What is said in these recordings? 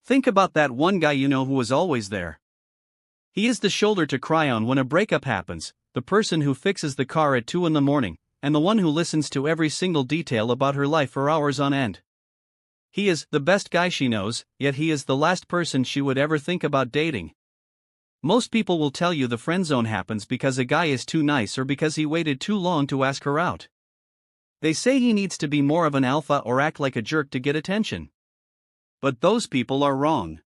Think about that one guy you know who is always there. He is the shoulder to cry on when a breakup happens, the person who fixes the car at 2 in the morning, and the one who listens to every single detail about her life for hours on end. He is the best guy she knows, yet he is the last person she would ever think about dating. Most people will tell you the friend zone happens because a guy is too nice or because he waited too long to ask her out. They say he needs to be more of an alpha or act like a jerk to get attention. But those people are wrong.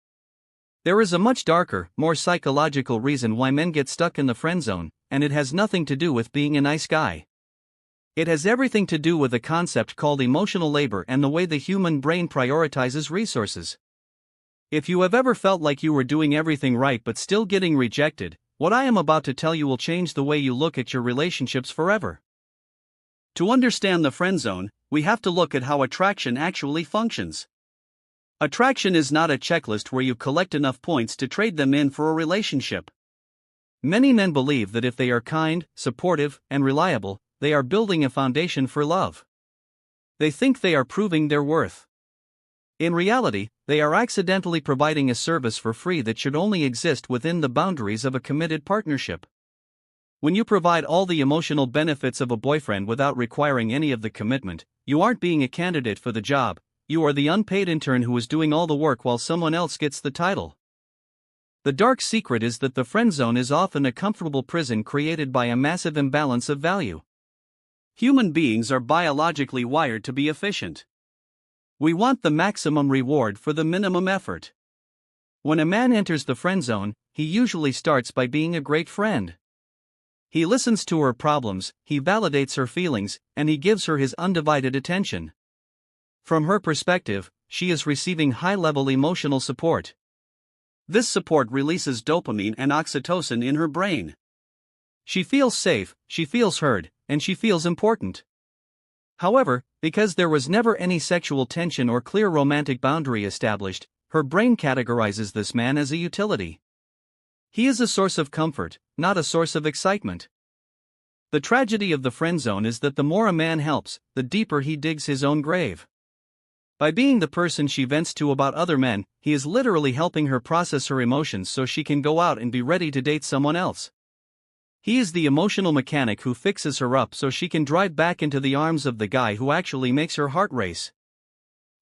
There is a much darker, more psychological reason why men get stuck in the friend zone, and it has nothing to do with being a nice guy. It has everything to do with a concept called emotional labor and the way the human brain prioritizes resources. If you have ever felt like you were doing everything right but still getting rejected, what I am about to tell you will change the way you look at your relationships forever. To understand the friend zone, we have to look at how attraction actually functions. Attraction is not a checklist where you collect enough points to trade them in for a relationship. Many men believe that if they are kind, supportive, and reliable, they are building a foundation for love. They think they are proving their worth. In reality, they are accidentally providing a service for free that should only exist within the boundaries of a committed partnership. When you provide all the emotional benefits of a boyfriend without requiring any of the commitment, you aren't being a candidate for the job. You are the unpaid intern who is doing all the work while someone else gets the title. The dark secret is that the friend zone is often a comfortable prison created by a massive imbalance of value. Human beings are biologically wired to be efficient. We want the maximum reward for the minimum effort. When a man enters the friend zone, he usually starts by being a great friend. He listens to her problems, he validates her feelings, and he gives her his undivided attention. From her perspective, she is receiving high-level emotional support. This support releases dopamine and oxytocin in her brain. She feels safe, she feels heard, and she feels important. However, because there was never any sexual tension or clear romantic boundary established, her brain categorizes this man as a utility. He is a source of comfort, not a source of excitement. The tragedy of the friend zone is that the more a man helps, the deeper he digs his own grave. By being the person she vents to about other men, he is literally helping her process her emotions so she can go out and be ready to date someone else. He is the emotional mechanic who fixes her up so she can drive back into the arms of the guy who actually makes her heart race.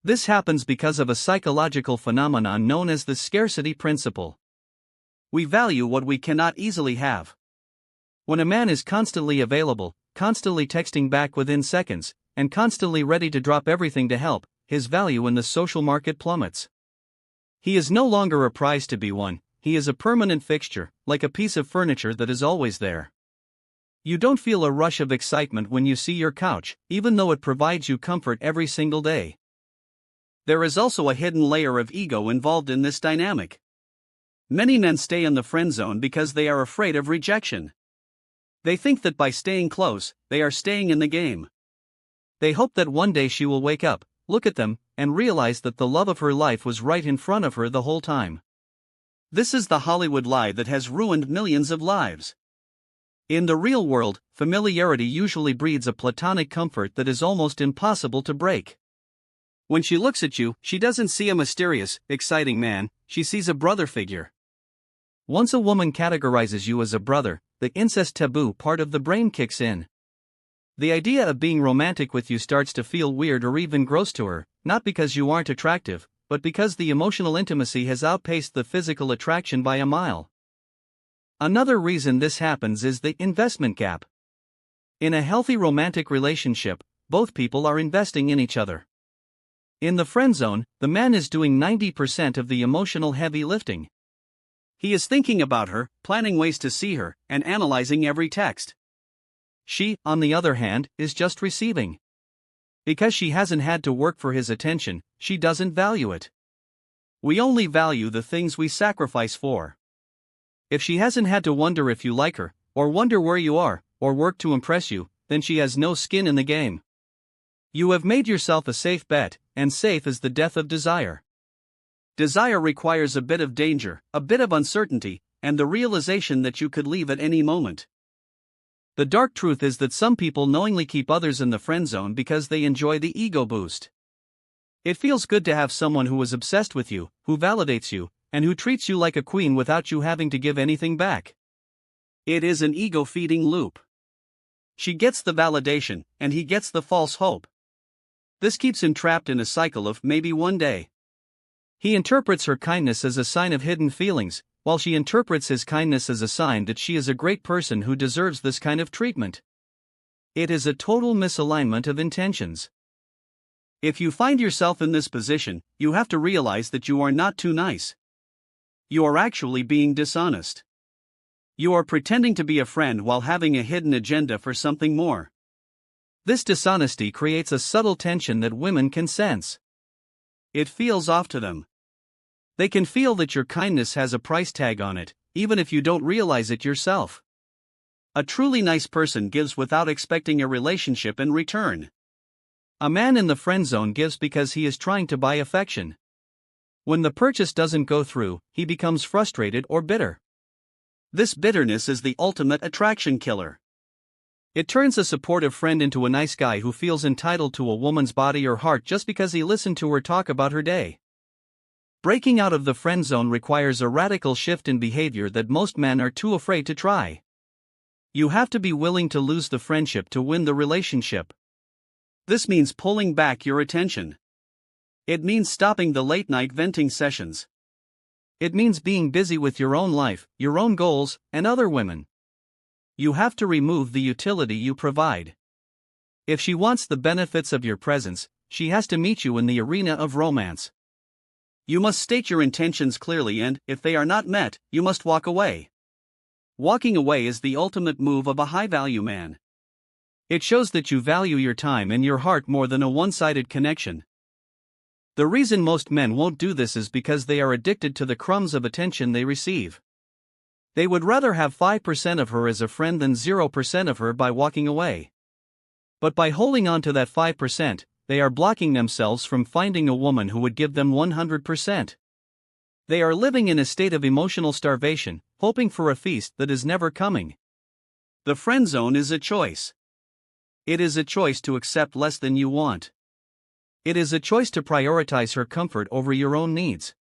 This happens because of a psychological phenomenon known as the scarcity principle. We value what we cannot easily have. When a man is constantly available, constantly texting back within seconds, and constantly ready to drop everything to help, his value in the social market plummets. He is no longer a prize to be won, he is a permanent fixture, like a piece of furniture that is always there. You don't feel a rush of excitement when you see your couch, even though it provides you comfort every single day. There is also a hidden layer of ego involved in this dynamic. Many men stay in the friend zone because they are afraid of rejection. They think that by staying close, they are staying in the game. They hope that one day she will wake up, look at them, and realize that the love of her life was right in front of her the whole time. This is the Hollywood lie that has ruined millions of lives. In the real world, familiarity usually breeds a platonic comfort that is almost impossible to break. When she looks at you, she doesn't see a mysterious, exciting man, she sees a brother figure. Once a woman categorizes you as a brother, the incest taboo part of the brain kicks in. The idea of being romantic with you starts to feel weird or even gross to her, not because you aren't attractive, but because the emotional intimacy has outpaced the physical attraction by a mile. Another reason this happens is the investment gap. In a healthy romantic relationship, both people are investing in each other. In the friend zone, the man is doing 90% of the emotional heavy lifting. He is thinking about her, planning ways to see her, and analyzing every text. She, on the other hand, is just receiving. Because she hasn't had to work for his attention, she doesn't value it. We only value the things we sacrifice for. If she hasn't had to wonder if you like her, or wonder where you are, or work to impress you, then she has no skin in the game. You have made yourself a safe bet, and safe is the death of desire. Desire requires a bit of danger, a bit of uncertainty, and the realization that you could leave at any moment. The dark truth is that some people knowingly keep others in the friend zone because they enjoy the ego boost. It feels good to have someone who is obsessed with you, who validates you, and who treats you like a queen without you having to give anything back. It is an ego-feeding loop. She gets the validation, and he gets the false hope. This keeps him trapped in a cycle of maybe one day. He interprets her kindness as a sign of hidden feelings, while she interprets his kindness as a sign that she is a great person who deserves this kind of treatment. It is a total misalignment of intentions. If you find yourself in this position, you have to realize that you are not too nice. You are actually being dishonest. You are pretending to be a friend while having a hidden agenda for something more. This dishonesty creates a subtle tension that women can sense. It feels off to them. They can feel that your kindness has a price tag on it, even if you don't realize it yourself. A truly nice person gives without expecting a relationship in return. A man in the friend zone gives because he is trying to buy affection. When the purchase doesn't go through, he becomes frustrated or bitter. This bitterness is the ultimate attraction killer. It turns a supportive friend into a nice guy who feels entitled to a woman's body or heart just because he listened to her talk about her day. Breaking out of the friend zone requires a radical shift in behavior that most men are too afraid to try. You have to be willing to lose the friendship to win the relationship. This means pulling back your attention. It means stopping the late-night venting sessions. It means being busy with your own life, your own goals, and other women. You have to remove the utility you provide. If she wants the benefits of your presence, she has to meet you in the arena of romance. You must state your intentions clearly, and, if they are not met, you must walk away. Walking away is the ultimate move of a high-value man. It shows that you value your time and your heart more than a one-sided connection. The reason most men won't do this is because they are addicted to the crumbs of attention they receive. They would rather have 5% of her as a friend than 0% of her by walking away. But by holding on to that 5%, they are blocking themselves from finding a woman who would give them 100%. They are living in a state of emotional starvation, hoping for a feast that is never coming. The friend zone is a choice. It is a choice to accept less than you want. It is a choice to prioritize her comfort over your own needs.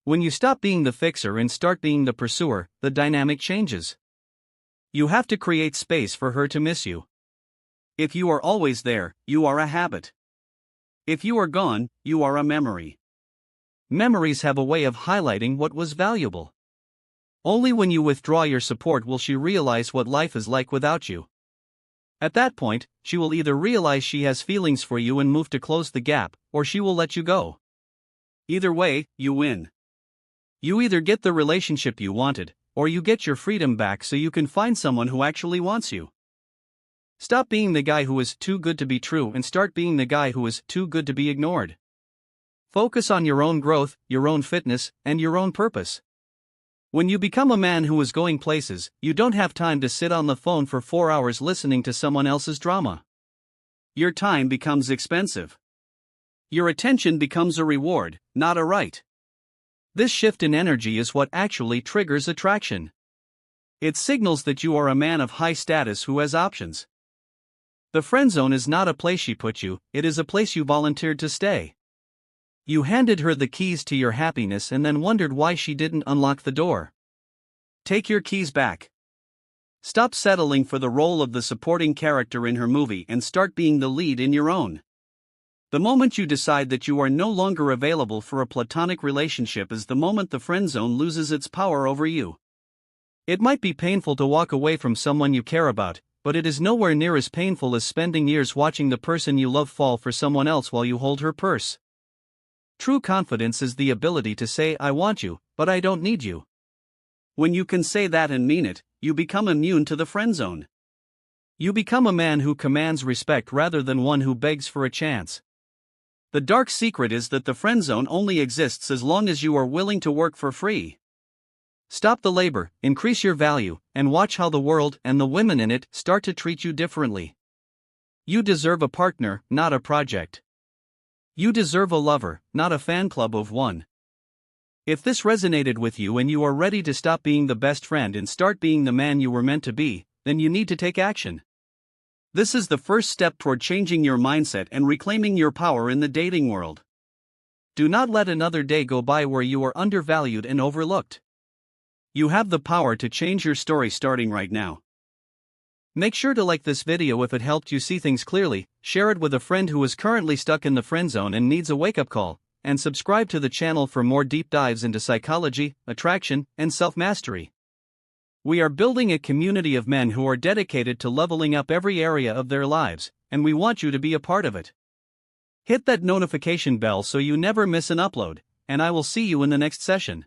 When you stop being the fixer and start being the pursuer, the dynamic changes. You have to create space for her to miss you. If you are always there, you are a habit. If you are gone, you are a memory. Memories have a way of highlighting what was valuable. Only when you withdraw your support will she realize what life is like without you. At that point, she will either realize she has feelings for you and move to close the gap, or she will let you go. Either way, you win. You either get the relationship you wanted, or you get your freedom back so you can find someone who actually wants you. Stop being the guy who is too good to be true and start being the guy who is too good to be ignored. Focus on your own growth, your own fitness, and your own purpose. When you become a man who is going places, you don't have time to sit on the phone for 4 hours listening to someone else's drama. Your time becomes expensive. Your attention becomes a reward, not a right. This shift in energy is what actually triggers attraction. It signals that you are a man of high status who has options. The friend zone is not a place she put you, it is a place you volunteered to stay. You handed her the keys to your happiness and then wondered why she didn't unlock the door. Take your keys back. Stop settling for the role of the supporting character in her movie and start being the lead in your own. The moment you decide that you are no longer available for a platonic relationship is the moment the friend zone loses its power over you. It might be painful to walk away from someone you care about, but it is nowhere near as painful as spending years watching the person you love fall for someone else while you hold her purse. True confidence is the ability to say, "I want you, but I don't need you." When you can say that and mean it, you become immune to the friend zone. You become a man who commands respect rather than one who begs for a chance. The dark secret is that the friend zone only exists as long as you are willing to work for free. Stop the labor, increase your value, and watch how the world and the women in it start to treat you differently. You deserve a partner, not a project. You deserve a lover, not a fan club of one. If this resonated with you and you are ready to stop being the best friend and start being the man you were meant to be, then you need to take action. This is the first step toward changing your mindset and reclaiming your power in the dating world. Do not let another day go by where you are undervalued and overlooked. You have the power to change your story starting right now. Make sure to like this video if it helped you see things clearly, share it with a friend who is currently stuck in the friend zone and needs a wake-up call, and subscribe to the channel for more deep dives into psychology, attraction, and self-mastery. We are building a community of men who are dedicated to leveling up every area of their lives, and we want you to be a part of it. Hit that notification bell so you never miss an upload, and I will see you in the next session.